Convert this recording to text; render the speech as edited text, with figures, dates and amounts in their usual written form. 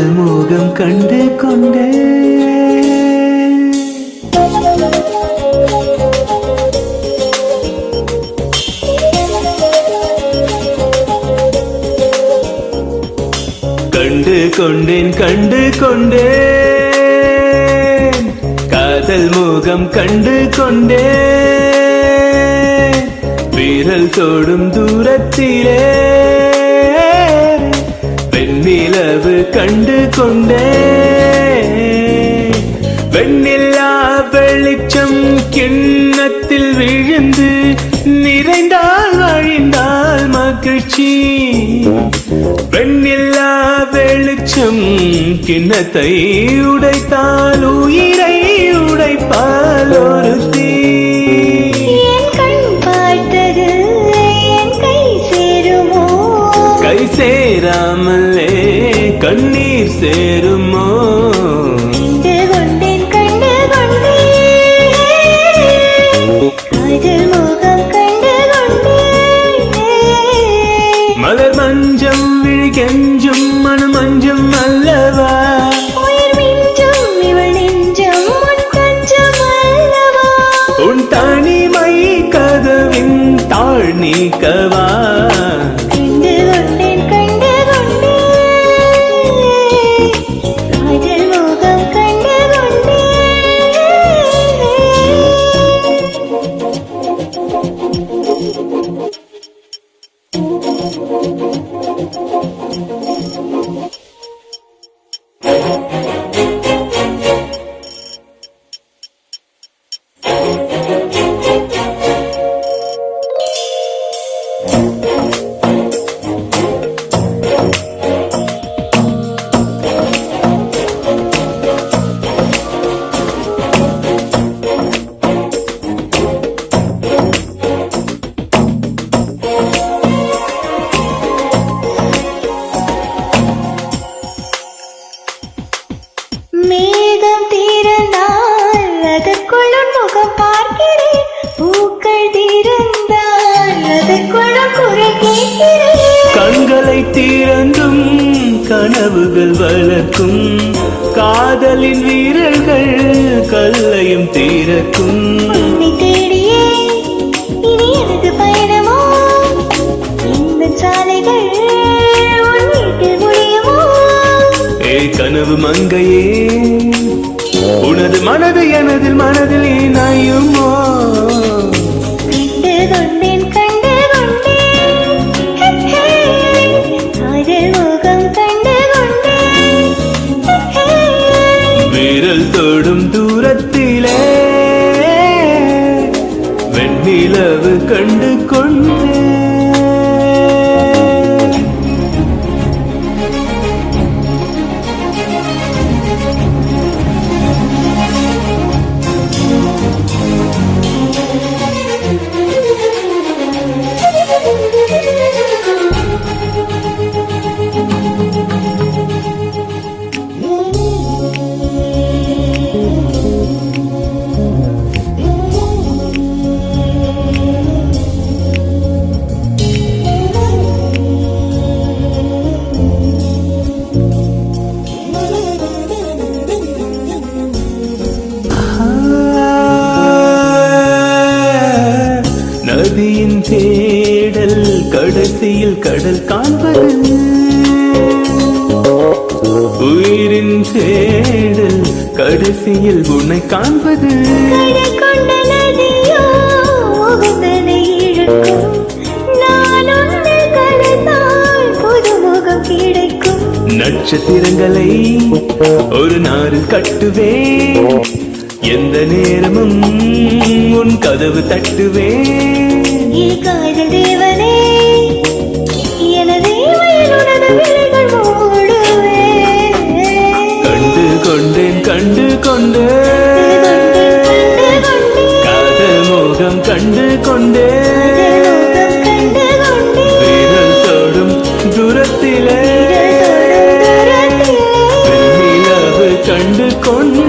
காதல் மோகம் கண்டு கொண்டே கண்டு கொண்டேன் கண்டு கொண்டேன் காதல் மோகம் கண்டு கொண்டேன் வீரல் தோடும் தூரத்திலே வெண்ணிலவு கண்டு கொண்டேன் வெண்ணிலா வெளிச்சம் கிண்ணத்தில் விழுந்து நிறைந்தால் வழிந்தால் மகிழ்ச்சி வெண்ணிலா வெளிச்சம் கிண்ணத்தை உடைத்தால் உயிரை உடைப்பால் ஒரு தீ கை சேராமலே கண்ணீர் சேருமோ மலர் மஞ்சம் விழி கெஞ்சும் மனம் மஞ்சம் அல்லவா உன் தனிமை கதவின் தாழ் நீக்கவா மேகம் தீரந்தால் அதற்குள் முகம் பார்க்கிறேன் பூக்கள் தீரந்தால் அதற்குள் குரல் கேட்கிறேன் கண்களை தீரந்தும் கனவுகள் வளர்க்கும் காதலின் வீரர்கள் கல்லையும் தீரக்கும் உன்னை தேடியே இனி எனது பயணமோ இந்த சாலைகள் உன் வீட்டில் முடியுமோ கனவு மங்கையே உனது மனது எனது மனதில் இணையுமோ கண்டு கொண்டேன் கண்டு கொண்டேன் காதல் முகம் கண்டு கொண்டேன் வீரல் தோடும் தூரத்திலே வெண்ணிலவு கண்டு கொண்டேன் நதியின் தேடல் கடைசியில் கடல் காண்பது உயிரின் தேடல் கடைசியில் உன்னை காண்பது கொண்ட நதியோ முகத்தனை இழுக்கும் நான் உன்னை கலந்தால் புது முகம் கிடைக்கும் நட்சத்திரங்களை ஒரு நாறு கட்டுவேன் எந்த நேரமும் உன் கதவு தட்டுவேன் காதல் தேவனே எனது உனது விழிகள் மூடுவேன் கண்டு கொண்டேன் கண்டு கொண்டேன் காதல் மோகம் கண்டு கொண்டேன் வீரல் தோடும் தூரத்திலே வெண்ணிலவு கண்டு கொண்டேன்